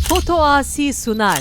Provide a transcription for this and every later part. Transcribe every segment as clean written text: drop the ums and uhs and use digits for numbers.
Foto Asi sunar.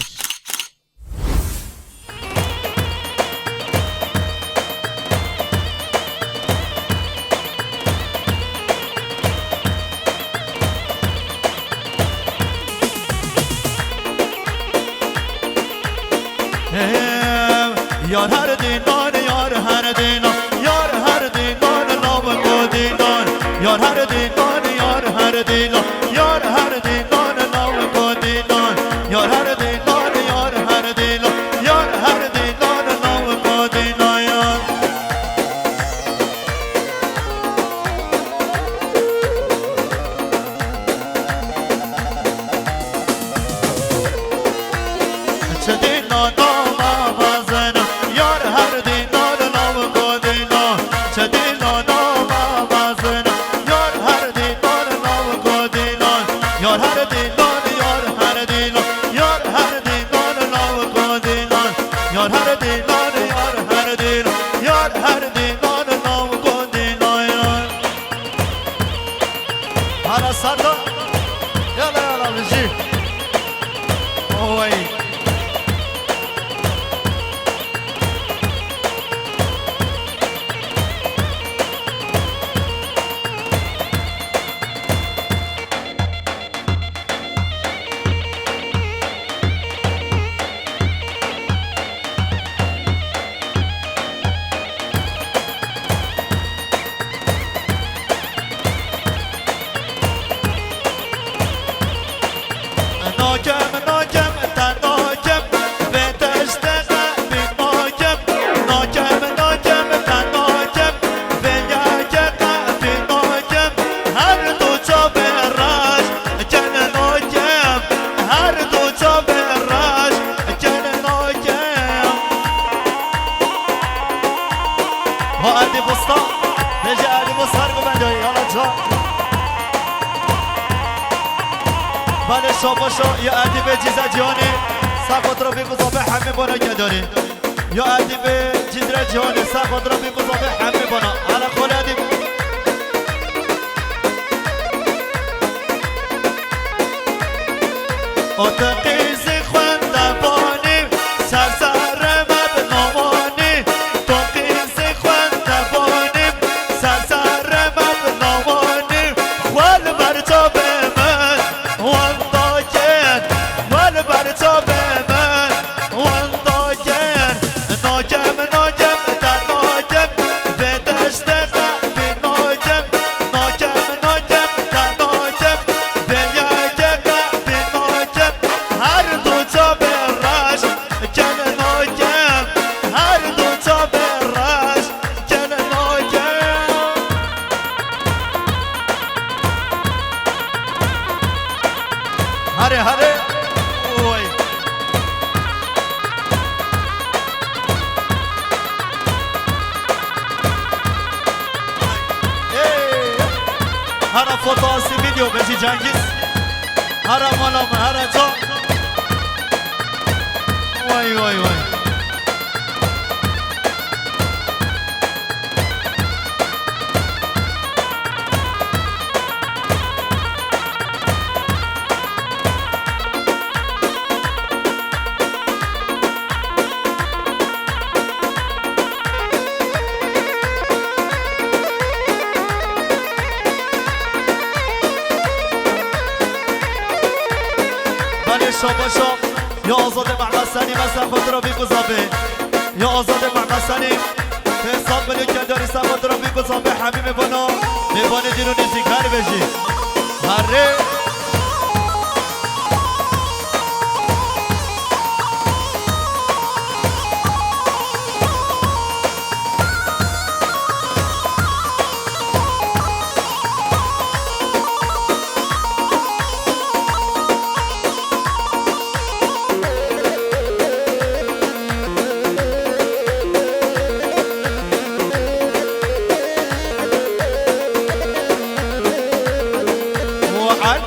Yar her dinan, yar her dinan, yar her dinan, nav ko dinan. Yar her dinan, yar her dinan, yar her dinan, nav ko dinan. Yar her dinan, yar her dinan, yar her dinan, nav ko dinan. Yar Chadina nama bazana, yar her dinan, nav ko dinan. Chadina nama bazana, yar her dinan, nav ko dinan. Yar her dinan, yar her dinan, yar her dinan, nav ko dinan. Yar her dinan, yar her dinan, yar her dinan, nav ko dinan. Hala sarda, yala yala bizi. Oy. ناجم ناجم تا ناجم بتشتغ بناجم ناجم ناجم تا ناجم بیاجق بناجم هر دو جا براش جن ناجم هر دو جا براش جن ناجم ها عدی بستا نجا عدی بستر کو بنجایی حالا جا بله شاباشا یا ادیب جیزه جهانی سقط را بگذابه همه بانا گداری یا ادیب جیدره جهانی سقط را بگذابه همه بانا حالا خول ادیب اتقیزی خوندبانی سرسر مب نامانی تقیزی خوندبانی سرسر مب نامانی خول برجا به من ونداجن ول برجا به من ونداجن ناجم ناجم در ناجم به دشت قلبی ناجم ناجم ناجم در ناجم به یجق قلبی ناجم هر دو جا به رش جن ناجم هر دو جا به رش جن ناجم هره هره اوی هره فوتاسی ویدیو بشی جنگیز هره مالام هره جا وای وای وای بله شاباشا یا آزاد محمدسنی مثلا خود را بگذابه یا آزاد محمدسنی به حساب ملیو که داری سخود را بگذابه همه میبانا میبانه دیرو نزیکر بشی هره وعد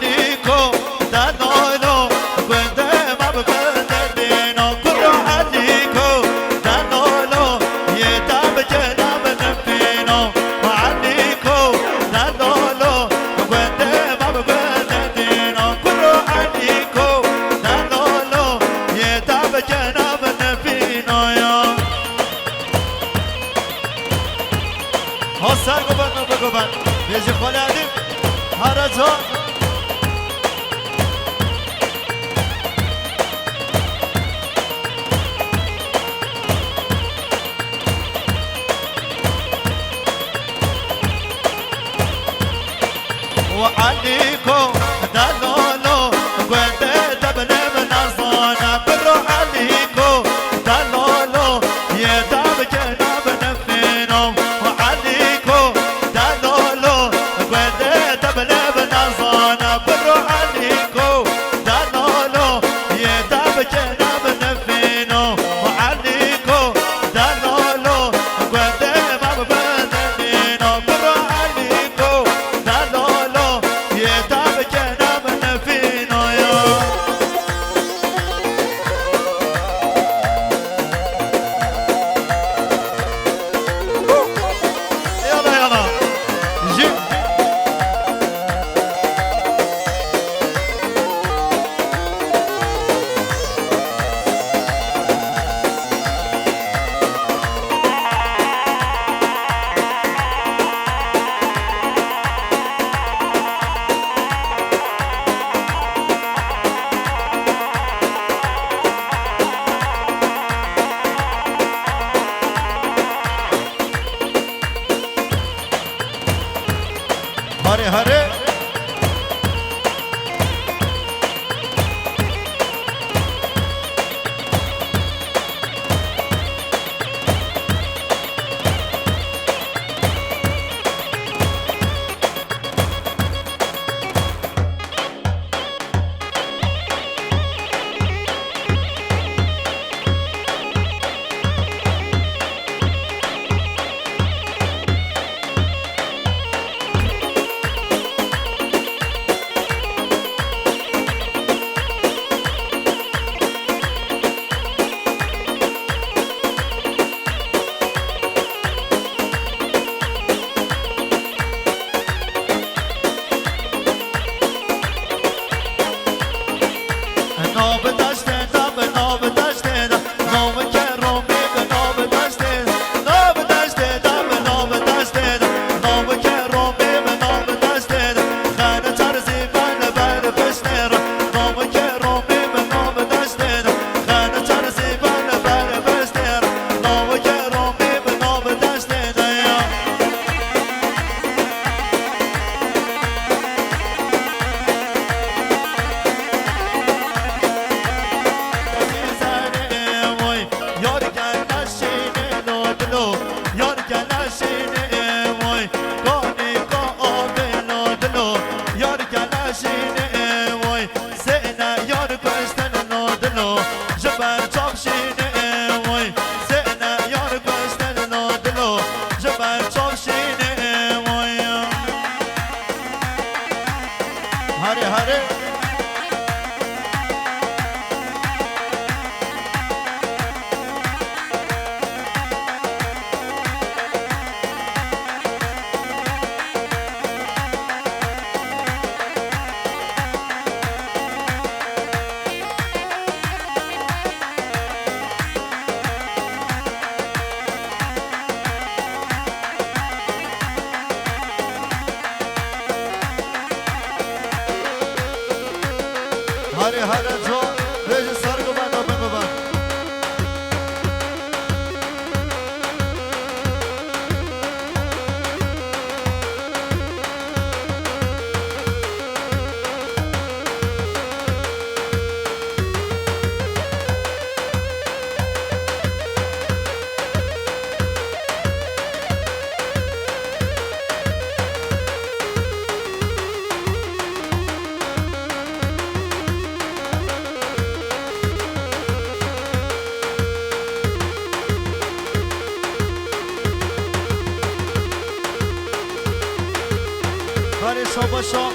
باشا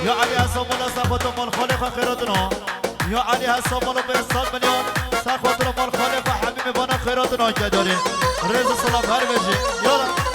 یا علی حساب مال سخوات مال خالق خیراتنا یا علی حساب مال به سال میلیون سخوات مال خالق حبیب بانا خیراتنا که داره رضا سلام هر بجی یالا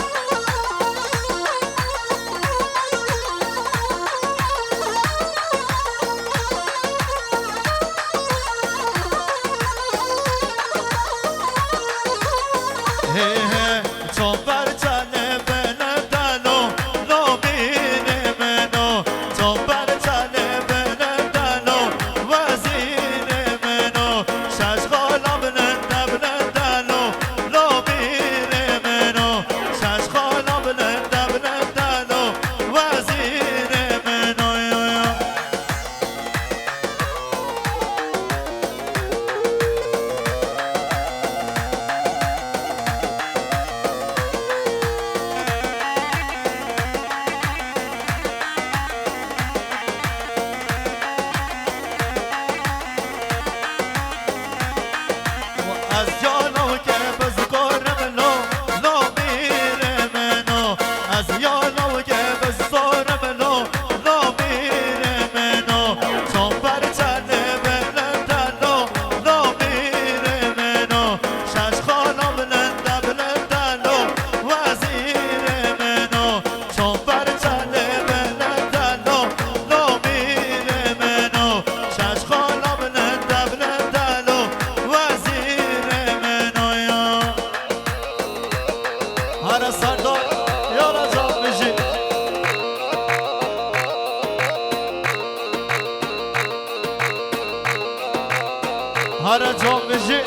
هر جا بجی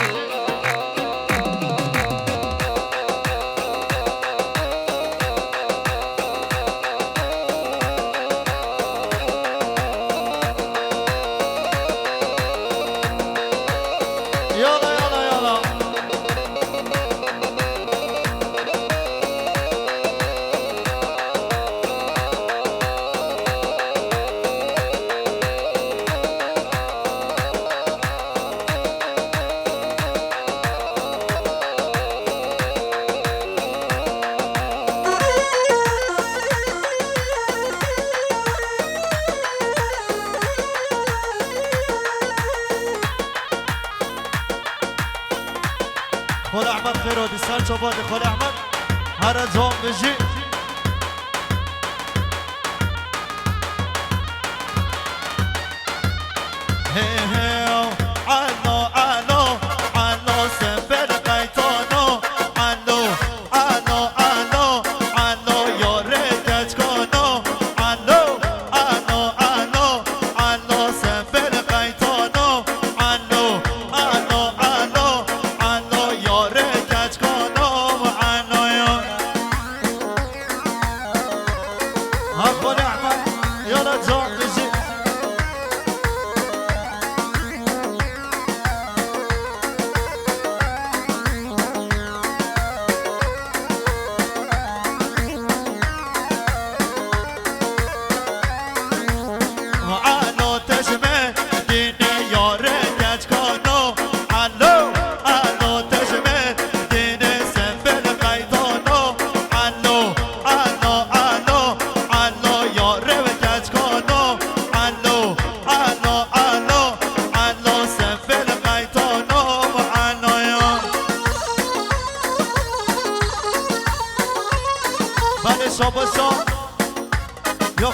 یالا یالا یالا خال احمد خیرادی سر چوباد خال احمد هر جا بجی هی هی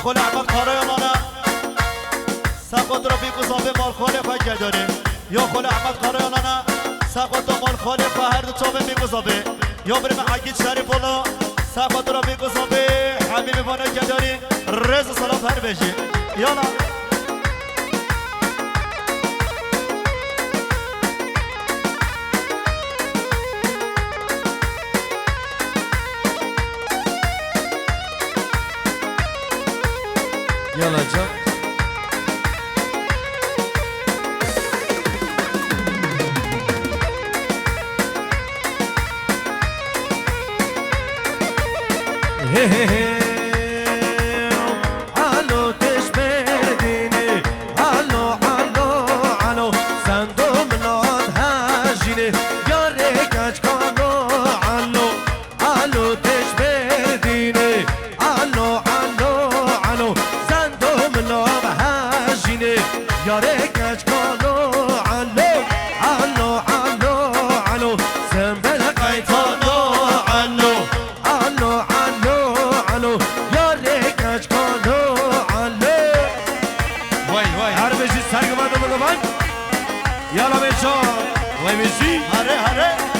خول احمد قرایانانه سقط را بیگو زابه مال خاله خواه گداره یا خول احمد قرایانانه سقط را مال خاله خواه هر دو چابه بیگو زابه یا بریم حقیت شریف بالا سقط را بیگو زابه حبیب بانه گداری رز سلام هر بشی یالا يلا جا هي هي هي علو تشبديني علو علو علو صندوق ملاد هاجيني يا ريكاج كانو علو علو تشبديني علو علو علو يا ريكاج كانو علو علو علو علو سنبل قيتانو علو علو علو علو يا ريكاج كانو علو واي واي هر بيجي سرگمانو بگمان يلا بيشان واي بيجي هره هره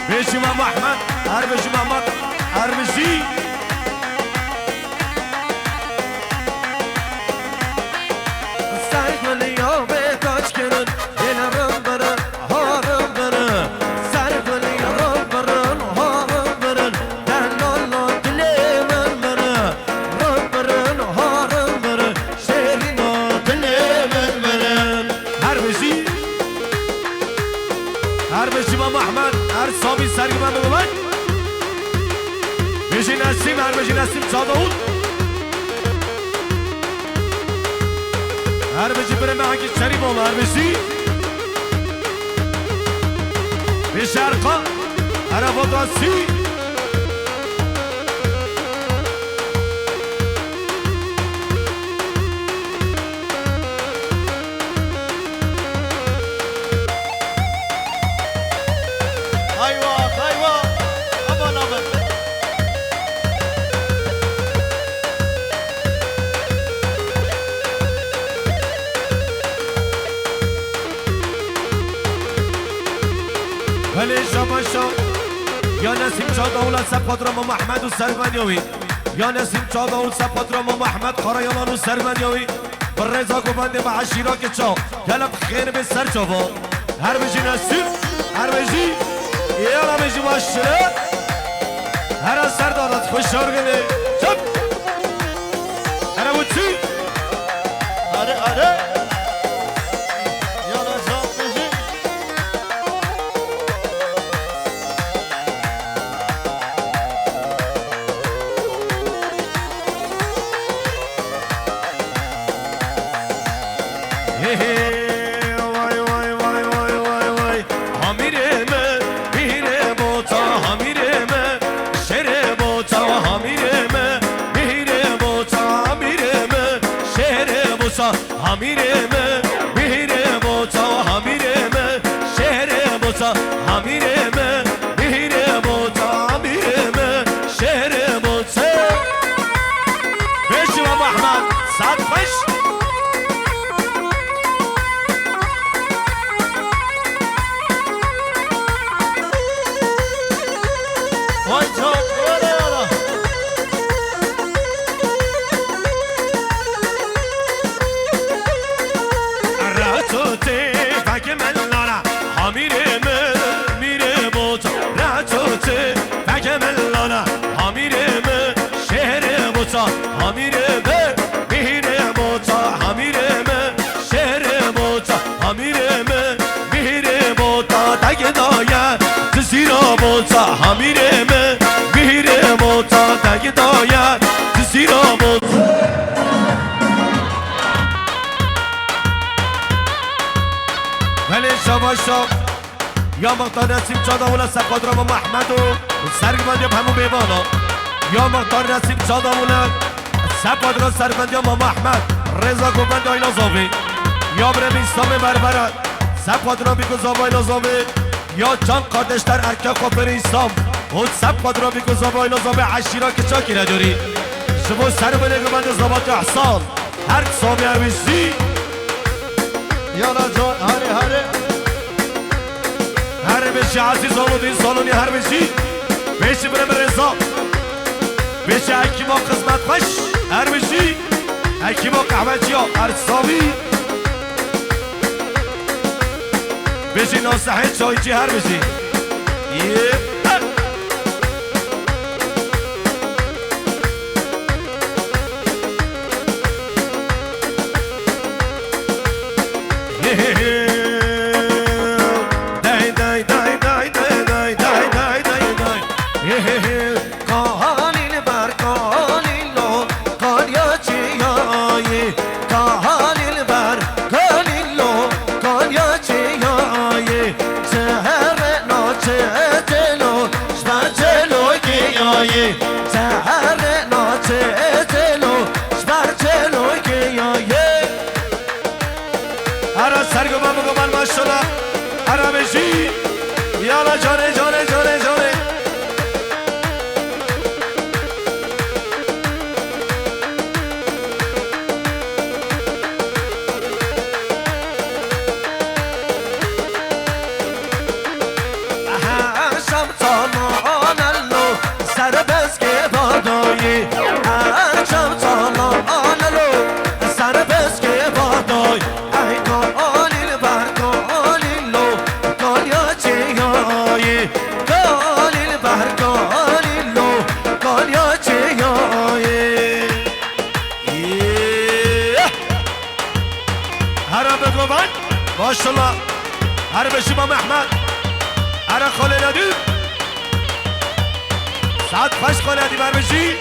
بيجي ماما احمد هربجي ماما هربجي سايق اليوم بيتاج كرن الى رمبرن هارمبرن سايق اليوم برن هارمبرن دلالو دليمن برن رمبرن هارمبرن شيرينو دليمن برن هربجي ماما احمد هر صابي سرگی من بگوید بشی نسیم هر بشی نسیم صادقون هر بشی برمه هنگی شریف اولا هر بشی بشرقا عرفات آسی ولی شاباشا یا نسیم چاداول سپادرام و محمد و سرمنیاوی یا نسیم چاداول سپادرام و محمد خرایالان و سرمنیاوی بر رضا گوبنده و عشیرا که چا گلب خیر به سر چاوا هر بجی نسیم هر بجی یالا بجی باشره هر از سر دارد خوشار گله چپ هر بوچی آره آره Hamireme, mihire bota, hamireme, şehre bota, hamireme, mihire bota, hamireme, şehre bota. Beş İmam Ahmet, saat beş. شام یا مقدار نسیم چادامون سپادرام و محمد و سرگمندی همون بیوانا یا مقدار نسیم چادامون سپادرام سرگمندی ما محمد رضا گوبند آیلا زاوی یا برم ایستام بربرد سپادرام بیگو آیلا زاوی یا جان قادشتر ارکه خوبر ایستام اون سپادرام بیگو آیلا زاوی عشیرا که چاکی نداری شما سر بله گوبند زبات احسان هر سامی همیشی یالا جان هره هر بشی عزیز آمودین سالونی هر بشی بشی برم رضا بشی حکیما قسمت خوش هر بشی حکیما قحمتی ها ارساوی بشی ناسحه چایچی هر بشی یالا جانه جانه جانه جانه هرشم سامان اللو سر بس که بادایی هرشم سامان اللو سر بس که بادایی ای کالیل بر کالیلو کالیا چیایی کالیل بر کالیلو کالیا چیایی هر بگو من ماشالله هر بشی با محمد هر خاله ندی ساعت خوش خاله ندی بر بشی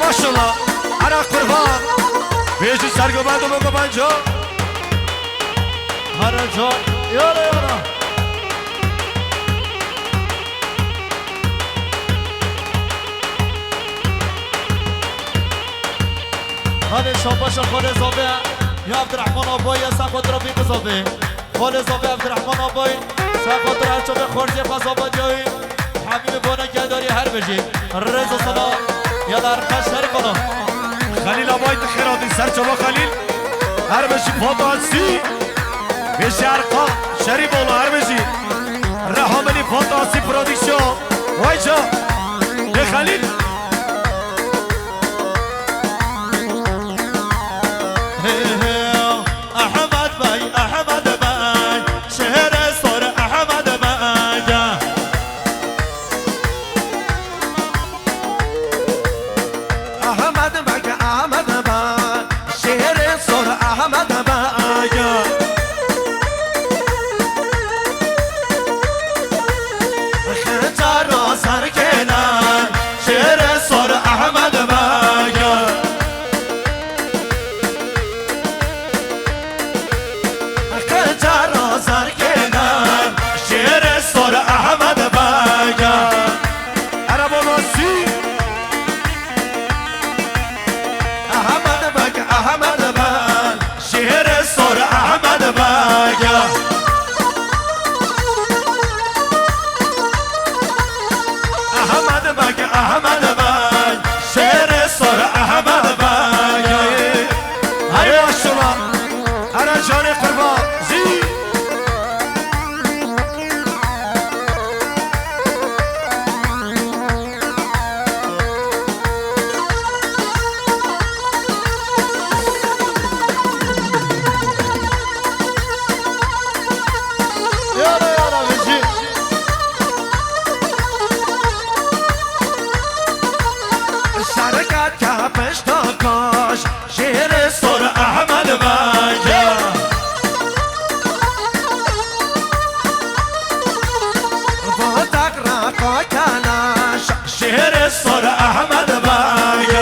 Maşallah بگو پنجا هر جا یالا یالا هر شاباش خال زابه یا عبدالرحمن آبایی سخوت را بی بزابه خال زابه عبدالرحمن آبایی سخوت را چوبه خورزی قصابت جایی حبیب بانه گداری هر بجی رز و صدا یا در خشتر کنم خلیل آبای خیراتی سر چوبا خلیل هر بشی فاتاسی بشی ارقا شریف اولا هر بشی رحاملی فاتاسی پرودیکشن وای جا به خلیل احمد بای احمد بای شهر سر احمد بای احمد بگ احمد بگ شهر سر احمد بگ خطر را سر کنن شهر سر احمد بگ خطر را سر کنن شهر سر احمد بگ عرب و ناسی احمد بگ احمد بگ شهر سر احمد بگ احمد بگ احمد بگ شهر سر احمد بگ هی شما هر جان قربان زی یالا یالا بجی شرکت کپش تا کاش شهر سر احمد بگ با تقرا کاکنش شهر سر احمد بگ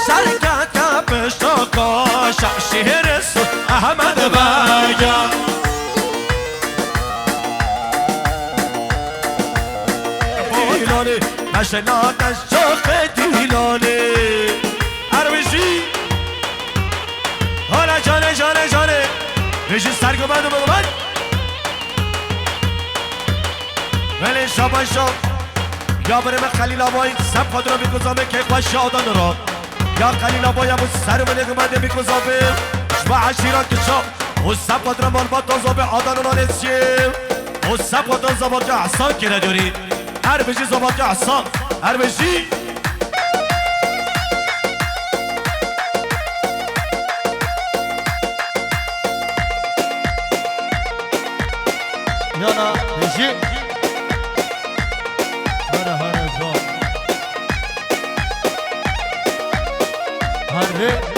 شرکت کپش تا کاش شهر سر احمد بگ دیلانه نشنادش چاخ دیلانه عربشی حالا جانه جانه جانه بشی سرگو بند و بگو بند ولی شابان شاب یا بریم خلیل آبای سب خود را میگذامه که خوش شادان را یا خلیل آبای ابو سر و نگمنده میگذامه شما عشیرات که شاب و سب خود را مال با تازابه آدان را نسیم و سب خود را زبان که احسان که نداری هر بشی زبان که احسان هر بشی یالا بجی هر جا هر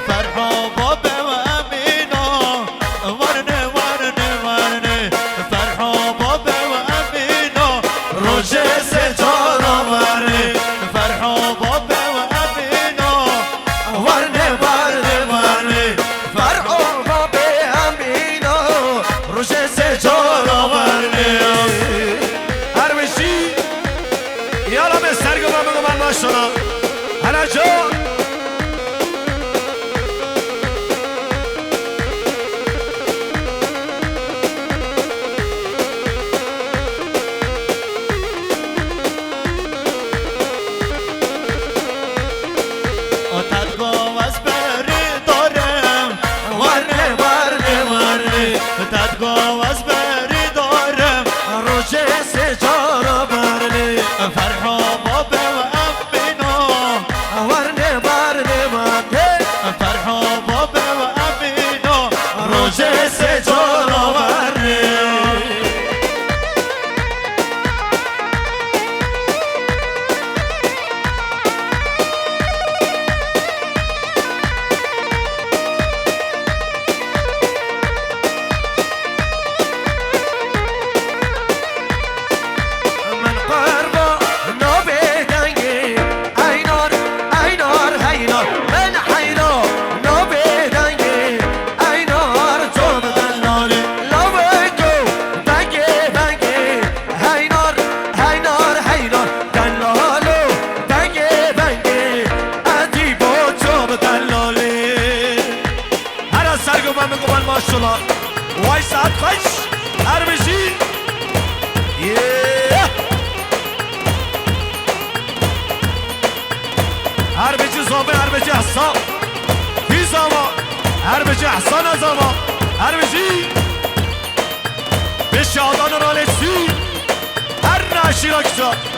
فرحا بابا و امینا ورنه ورنه خش هربشی هربشی زامه هربشی حساب بی زاما هربشی حسان زاما هربشی به شادان رالسی هر نشی را کتا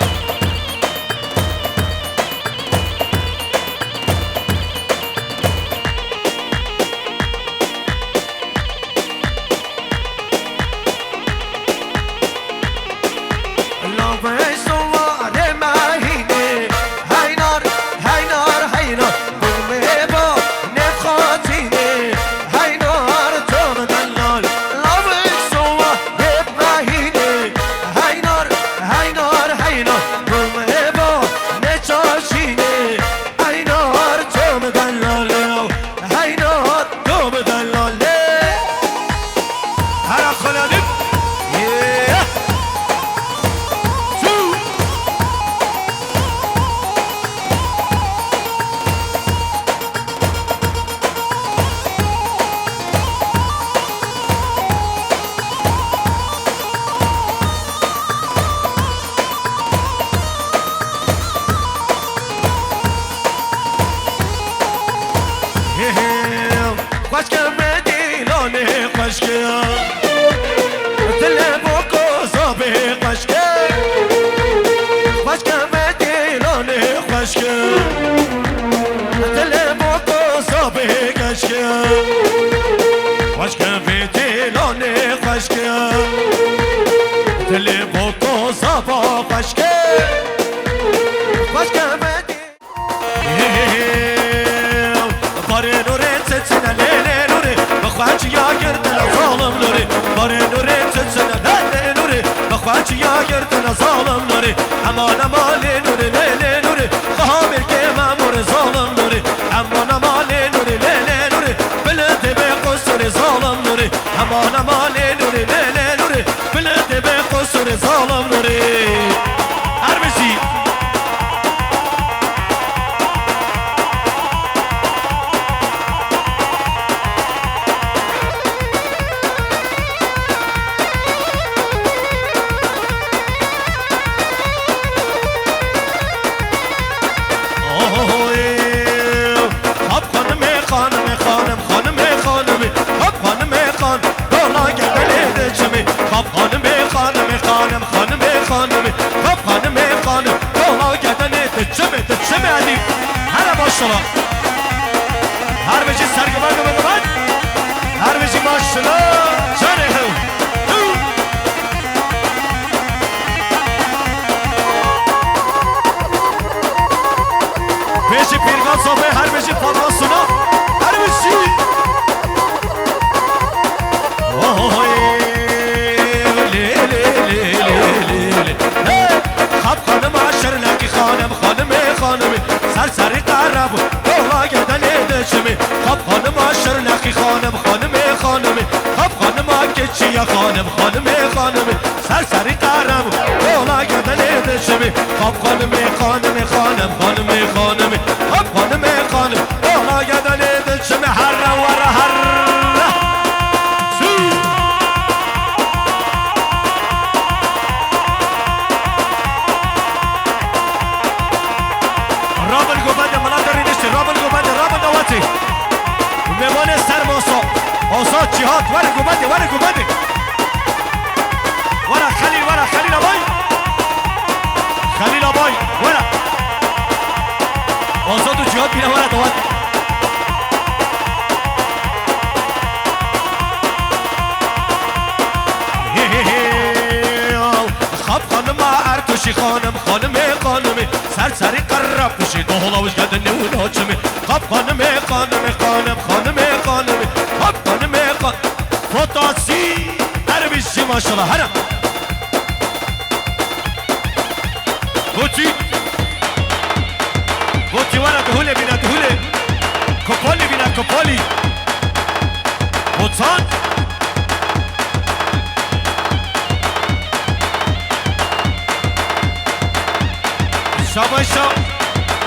شاباشا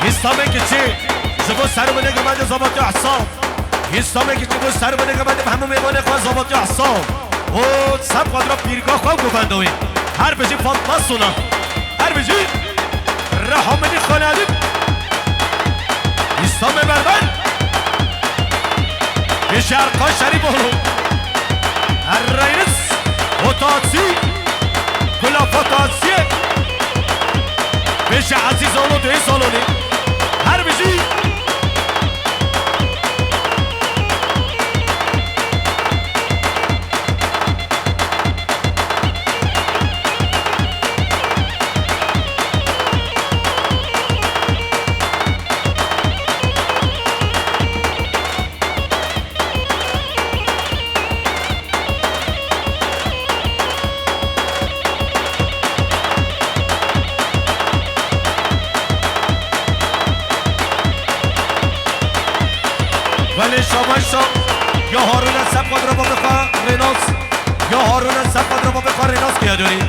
هستامه که چی زبو سر بنه گمانده زباطی احساب هستامه که چی بو سر بنه گمانده همه میمانه خواه زباطی احساب او سب قدرا پیرگاه خواه گفندوی هر بجی فاطمه سونا هر بجی رحمنی خالدی اسلام بربر به شرقا شریف اولو الرئیس وطاسی کلا فطاسیه بشه عزیز اولو دوی سالونی هر بجی ولی شما یا هارون از سب قدر با بخواه ریناس یا هارون از سب قدر با بخواه ریناس که داری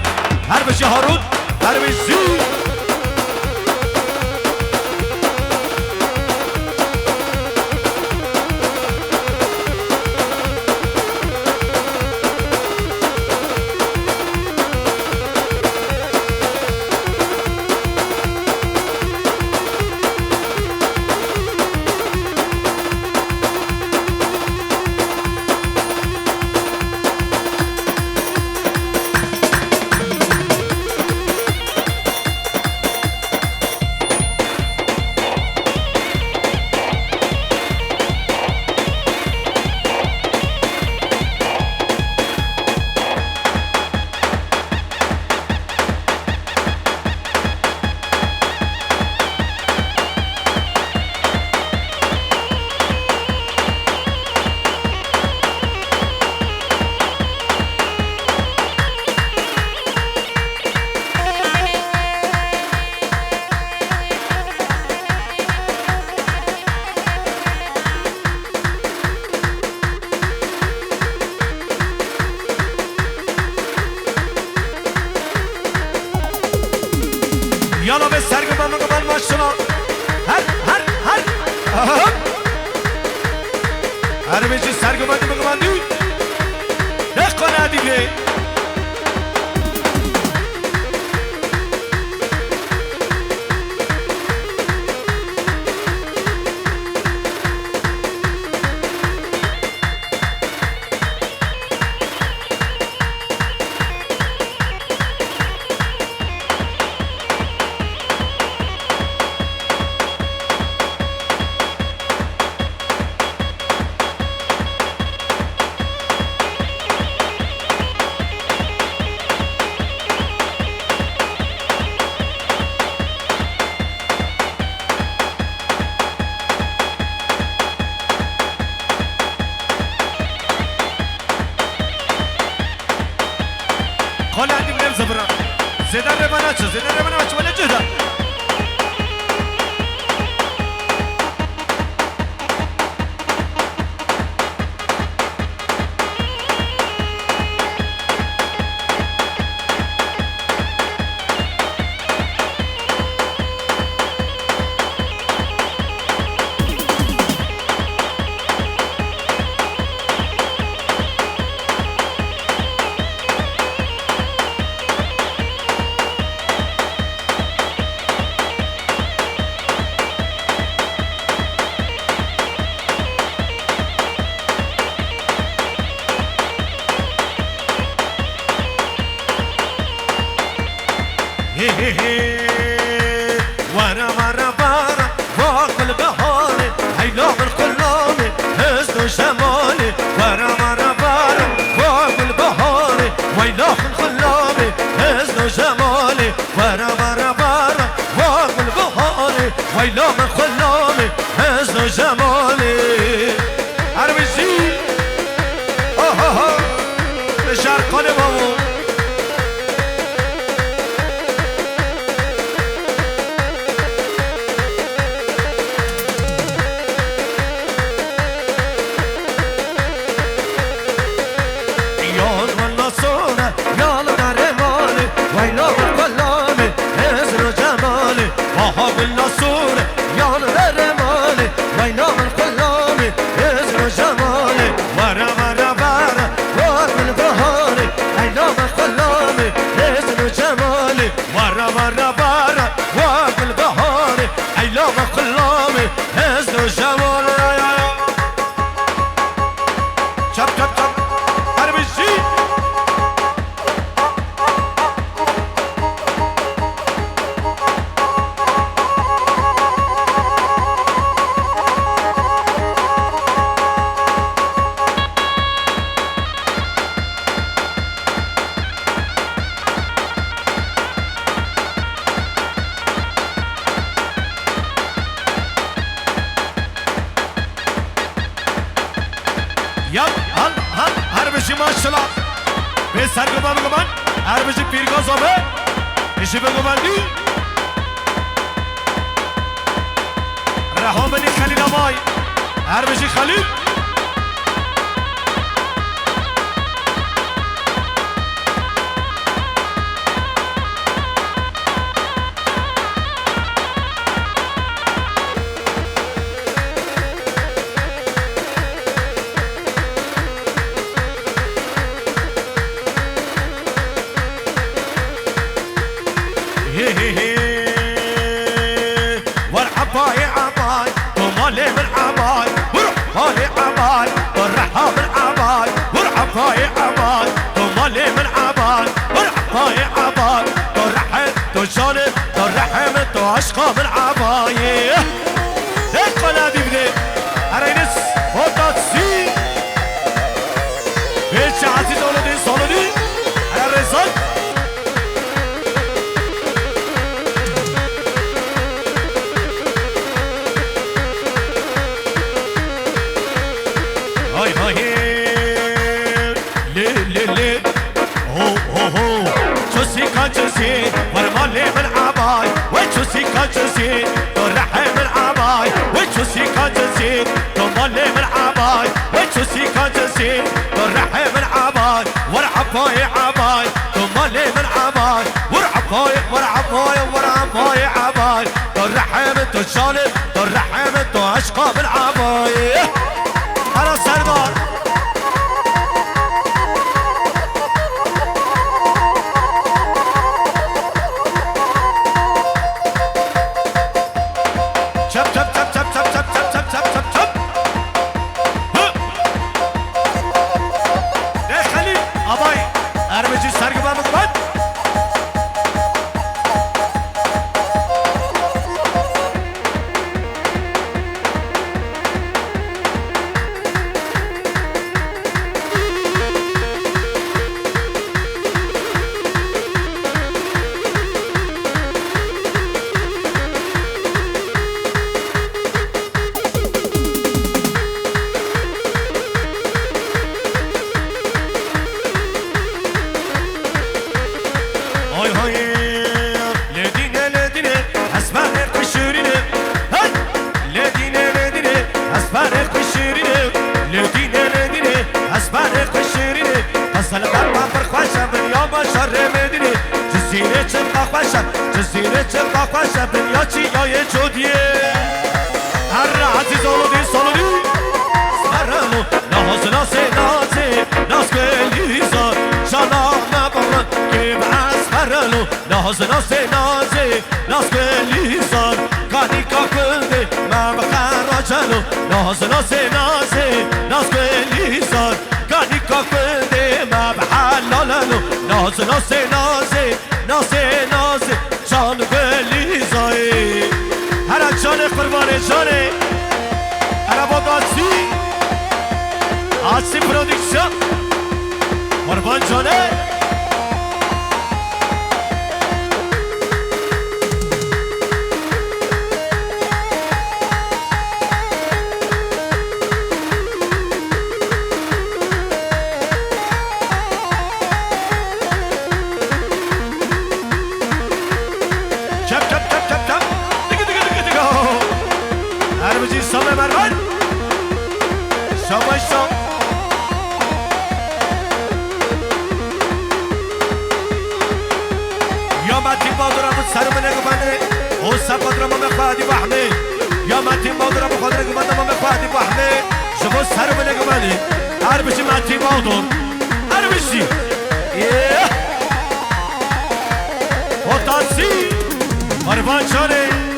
هر بشی هارون هر بشی یالا به سرگم هم مقبل ماشنا هر بچه سرگم هم مقبل دیوی نکنه دیگه خاله عندي منام زبران زيدان رباناتشو ولا جهدا ورا ورا بارا فوق البهار هيلوم الخلامي حسن وجمالي ورا ورا بارا فوق البهار ويلوم الخلامي حسن وجمالي ورا ورا بارا فوق البهار ويلوم الخلامي حسن وجمالي عربي شرق قلبه وينام القلامي ورا ورا ورا فوق البهار Yap, al, her bir şey maşallah. Ve sargıma mı her bir şey pirgaz abi. İşi be kuman değil. Rahomeni Halil Amay. Her bir şey Halil. والعباي عباي ومالي من عباي والعباي عباي والرحى من عباي والعباي عباي ومالي من عباي والعباي عباي والرحى تجانب والرحم تعشقى من عباي القنادي بدي ارينس وتاتسي ايش عزيز ولدي صولدي على الرزق هاي هاي لي لي لي هو هو هو جوسي كاجوسي ورمالي من عباي وجوسي كاجوسي ترحي من عباي وجوسي كاجوسي تمالي من عباي وجوسي كاجوسي ترحي من عباي ورعباي عباي تمالي من عباي ورعباي ورعباي ورعباي عباي ترحي من تشالب ترحي من تعشقى من عباي أنا سردار شب شب شب شب شب شب شب شب شب شب شب ده خليل أباي أرمجي سرقبا مقبل هاي هاي لدينا لدينا أسبانك وشورينا هاي لدينا لدينا أسبانك وشورينا لدينا لدينا أسبانك وشورينا أصل بابا فرخواشا من يوم شر مدينة جزيرة تبقى خواشا جزيرة تبقى خواشا من ياتي يا جودية هر عزيز ولدي صلودي سرانو ناز ناسي نازي ناس كليزا جانا مبرن كيب عسفرانو ناز ناسي نازي ناس كليزا كاني كاكلدي ما بخرجانو ناز ناسي نازي ناس كليزا كاني كاكلدي ما بحلالانو ناز ناسي نازي ناسي نازي جان كليزا هر جان قربان جاني هر باباتي آسی پرودکسیون قربان جانه چپ چپ چپ چپ چپ دیگه دیگه دیگه دیگه هر بجی سامه مرمان شاباش شام يا ماتي بادرة بتسر من قبني وسا قدرة ما مخادي بحمي يا ماتي بادرة بقدر قبني ما مخادي بحمي شبو سر من قبني هربشي ماتي بادر هربشي وطاسي قربان شاني